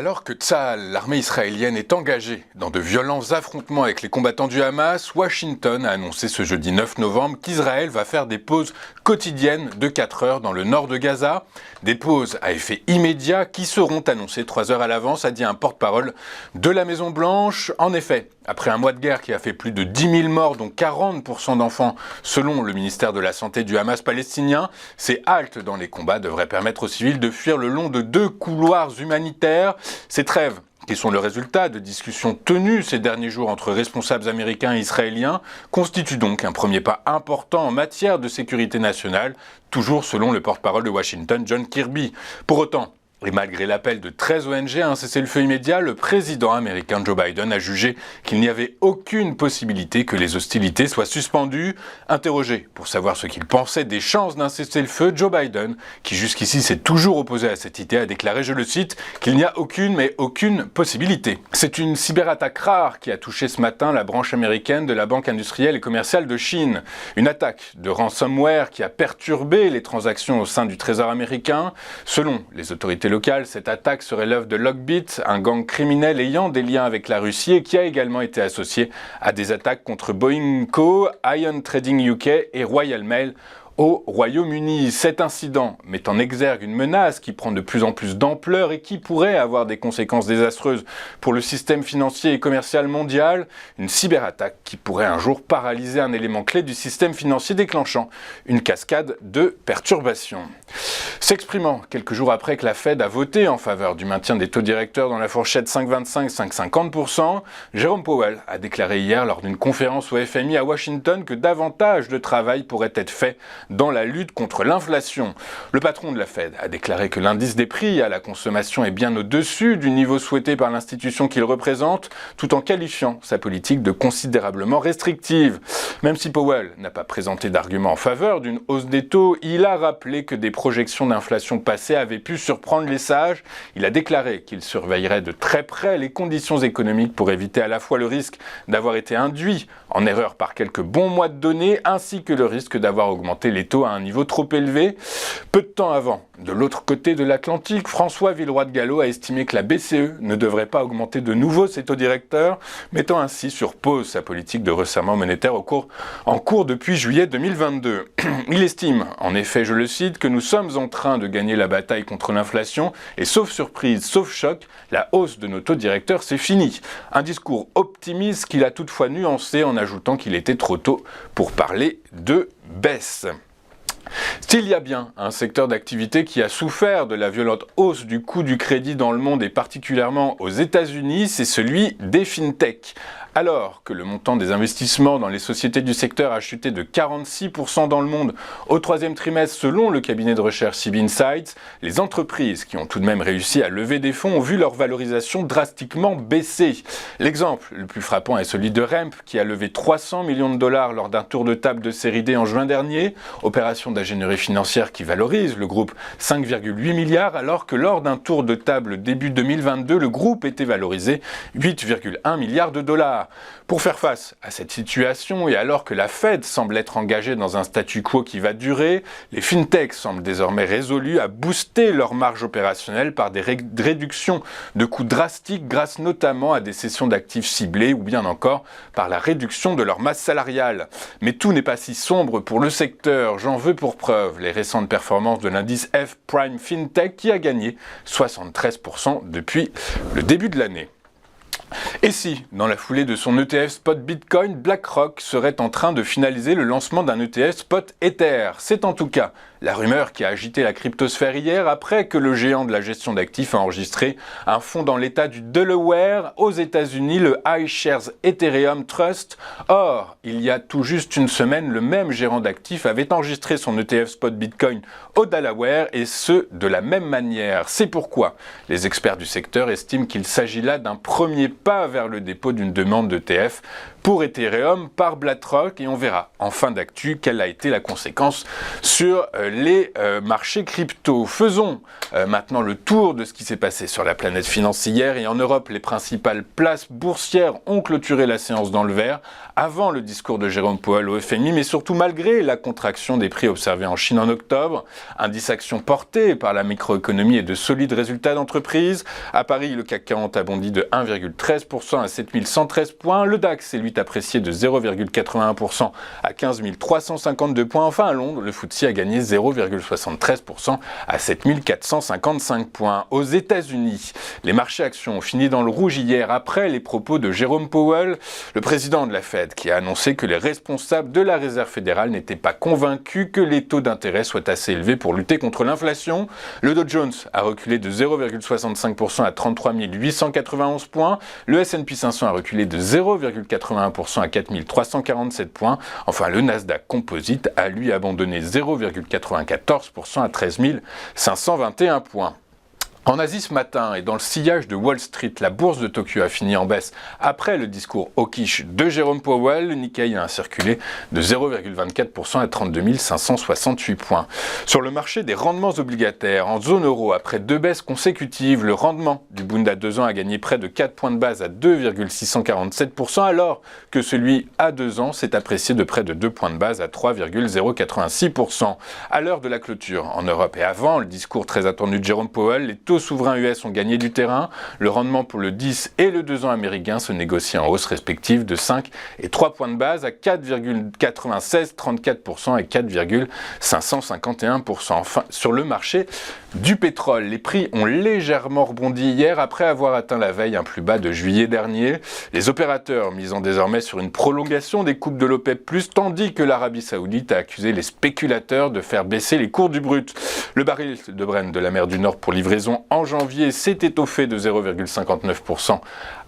Alors que Tsahal, l'armée israélienne, est engagée dans de violents affrontements avec les combattants du Hamas, Washington a annoncé ce jeudi 9 novembre qu'Israël va faire des pauses quotidiennes de 4 heures dans le nord de Gaza. Des pauses à effet immédiat qui seront annoncées 3 heures à l'avance, a dit un porte-parole de la Maison-Blanche. En effet, après un mois de guerre qui a fait plus de 10 000 morts, dont 40% d'enfants, selon le ministère de la Santé du Hamas palestinien, ces haltes dans les combats devraient permettre aux civils de fuir le long de 2 couloirs humanitaires. Ces trêves, qui sont le résultat de discussions tenues ces derniers jours entre responsables américains et israéliens, constituent donc un premier pas important en matière de sécurité nationale, toujours selon le porte-parole de Washington, John Kirby. Pour autant, et malgré l'appel de 13 ONG à un cessez-le-feu immédiat, le président américain Joe Biden a jugé qu'il n'y avait aucune possibilité que les hostilités soient suspendues. Interrogé pour savoir ce qu'il pensait des chances d'un cessez-le-feu, Joe Biden, qui jusqu'ici s'est toujours opposé à cette idée, a déclaré, je le cite, qu'il n'y a aucune possibilité. C'est une cyberattaque rare qui a touché ce matin la branche américaine de la Banque industrielle et commerciale de Chine. Une attaque de ransomware qui a perturbé les transactions au sein du Trésor américain. Selon les autorités locales, cette attaque serait l'œuvre de Lockbit, un gang criminel ayant des liens avec la Russie et qui a également été associé à des attaques contre Boeing Co., Ion Trading UK et Royal Mail au Royaume-Uni. Cet incident met en exergue une menace qui prend de plus en plus d'ampleur et qui pourrait avoir des conséquences désastreuses pour le système financier et commercial mondial. Une cyberattaque qui pourrait un jour paralyser un élément clé du système financier, déclenchant une cascade de perturbations. S'exprimant quelques jours après que la Fed a voté en faveur du maintien des taux directeurs dans la fourchette 5,25-5,50%, Jérôme Powell a déclaré hier lors d'une conférence au FMI à Washington que davantage de travail pourrait être fait dans la lutte contre l'inflation. Le patron de la Fed a déclaré que l'indice des prix à la consommation est bien au-dessus du niveau souhaité par l'institution qu'il représente, tout en qualifiant sa politique de considérablement restrictive. Même si Powell n'a pas présenté d'argument en faveur d'une hausse des taux, il a rappelé que des projections d'inflation passées avaient pu surprendre les sages. Il a déclaré qu'il surveillerait de très près les conditions économiques pour éviter à la fois le risque d'avoir été induit en erreur par quelques bons mois de données, ainsi que le risque d'avoir augmenté les taux à un niveau trop élevé. Peu de temps avant, de l'autre côté de l'Atlantique, François Villeroy de Galhau a estimé que la BCE ne devrait pas augmenter de nouveau ses taux directeurs, mettant ainsi sur pause sa politique de resserrement monétaire en cours depuis juillet 2022. Il estime, en effet, je le cite, que nous sommes en train de gagner la bataille contre l'inflation et sauf surprise, sauf choc, la hausse de nos taux directeurs, c'est fini. Un discours optimiste qu'il a toutefois nuancé en ajoutant qu'il était trop tôt pour parler de baisse. S'il y a bien un secteur d'activité qui a souffert de la violente hausse du coût du crédit dans le monde et particulièrement aux États-Unis, c'est celui des fintech. Alors que le montant des investissements dans les sociétés du secteur a chuté de 46% dans le monde au troisième trimestre selon le cabinet de recherche SIB Insights, les entreprises qui ont tout de même réussi à lever des fonds ont vu leur valorisation drastiquement baisser. L'exemple le plus frappant est celui de Remp qui a levé 300 millions de dollars lors d'un tour de table de série D en juin dernier, opération d'ingénierie financière qui valorise le groupe 5,8 milliards alors que lors d'un tour de table début 2022, le groupe était valorisé 8,1 milliards de dollars. Pour faire face à cette situation et alors que la Fed semble être engagée dans un statu quo qui va durer, les fintechs semblent désormais résolus à booster leur marge opérationnelle par des réductions de coûts drastiques grâce notamment à des cessions d'actifs ciblés ou bien encore par la réduction de leur masse salariale. Mais tout n'est pas si sombre pour le secteur, j'en veux pour preuve les récentes performances de l'indice F Prime Fintech qui a gagné 73% depuis le début de l'année. Et si, dans la foulée de son ETF spot Bitcoin, BlackRock serait en train de finaliser le lancement d'un ETF spot Ether? C'est en tout cas la rumeur qui a agité la cryptosphère hier après que le géant de la gestion d'actifs a enregistré un fonds dans l'état du Delaware aux États-Unis, le iShares Ethereum Trust. Or, il y a tout juste une semaine, le même gérant d'actifs avait enregistré son ETF spot Bitcoin au Delaware et ce, de la même manière. C'est pourquoi les experts du secteur estiment qu'il s'agit là d'un premier pas vers le dépôt d'une demande d'ETF pour Ethereum par BlackRock, et on verra en fin d'actu quelle a été la conséquence sur les marchés crypto. Faisons maintenant le tour de ce qui s'est passé sur la planète financière, et en Europe, les principales places boursières ont clôturé la séance dans le vert avant le discours de Jérôme Powell au FMI, mais surtout malgré la contraction des prix observée en Chine en octobre, indice action porté par la microéconomie et de solides résultats d'entreprise. À Paris, le CAC 40 a bondi de 1,13% à 7113 points, le DAX s'est lui apprécié de 0,81% à 15 352 points. Enfin, à Londres, le FTSE a gagné 0,73% à 7455 points. Aux États-Unis, les marchés actions ont fini dans le rouge hier après les propos de Jérôme Powell, le président de la Fed, qui a annoncé que les responsables de la Réserve fédérale n'étaient pas convaincus que les taux d'intérêt soient assez élevés pour lutter contre l'inflation. Le Dow Jones a reculé de 0,65% à 33 891 points. Le S&P 500 a reculé de 0,81% à 4 347 points. Enfin, le Nasdaq Composite a lui abandonné 0,94% à 13 521 points. En Asie ce matin et dans le sillage de Wall Street, la bourse de Tokyo a fini en baisse après le discours hawkish de Jérôme Powell. Le Nikkei a circulé de 0,24% à 32 568 points. Sur le marché des rendements obligataires, en zone euro, après 2 baisses consécutives, le rendement du Bund à 2 ans a gagné près de 4 points de base à 2,647%, alors que celui à 2 ans s'est apprécié de près de 2 points de base à 3,086%. À l'heure de la clôture en Europe et avant le discours très attendu de Jérôme Powell, les taux souverains US ont gagné du terrain. Le rendement pour le 10 et le 2 ans américain se négocie en hausse respective de 5 et 3 points de base à 4,96, 34% et 4,551%. Enfin, sur le marché du pétrole, les prix ont légèrement rebondi hier après avoir atteint la veille un plus bas de juillet dernier. Les opérateurs misant désormais sur une prolongation des coupes de l'OPEP+, tandis que l'Arabie Saoudite a accusé les spéculateurs de faire baisser les cours du brut. Le baril de Brent de la mer du Nord pour livraison en janvier s'est étoffé de 0,59%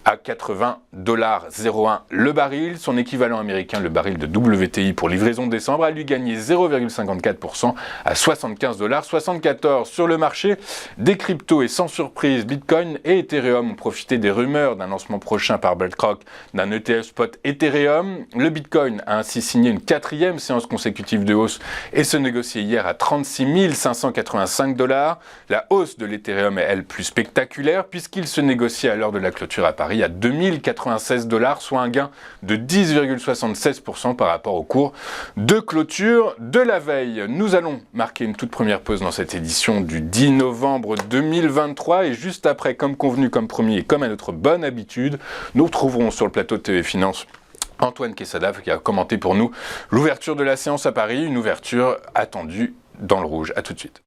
à 80,01$ le baril. Son équivalent américain, le baril de WTI pour livraison de décembre, a lui gagné 0,54% à 75,74$. Sur le marché des cryptos et sans surprise, Bitcoin et Ethereum ont profité des rumeurs d'un lancement prochain par BlackRock d'un ETF spot Ethereum. Le Bitcoin a ainsi signé une 4e séance consécutive de hausse et se négociait hier à 36 585$. La hausse de l'Ethereum est, elle, plus spectaculaire puisqu'il se négocie à l'heure de la clôture à Paris à 2096$, soit un gain de 10,76% par rapport au cours de clôture de la veille. Nous allons marquer une toute première pause dans cette édition du 10 novembre 2023 et juste après, comme convenu, comme promis et comme à notre bonne habitude, nous retrouverons sur le plateau de TV Finance Antoine Quesada qui a commenté pour nous l'ouverture de la séance à Paris, une ouverture attendue dans le rouge. À tout de suite.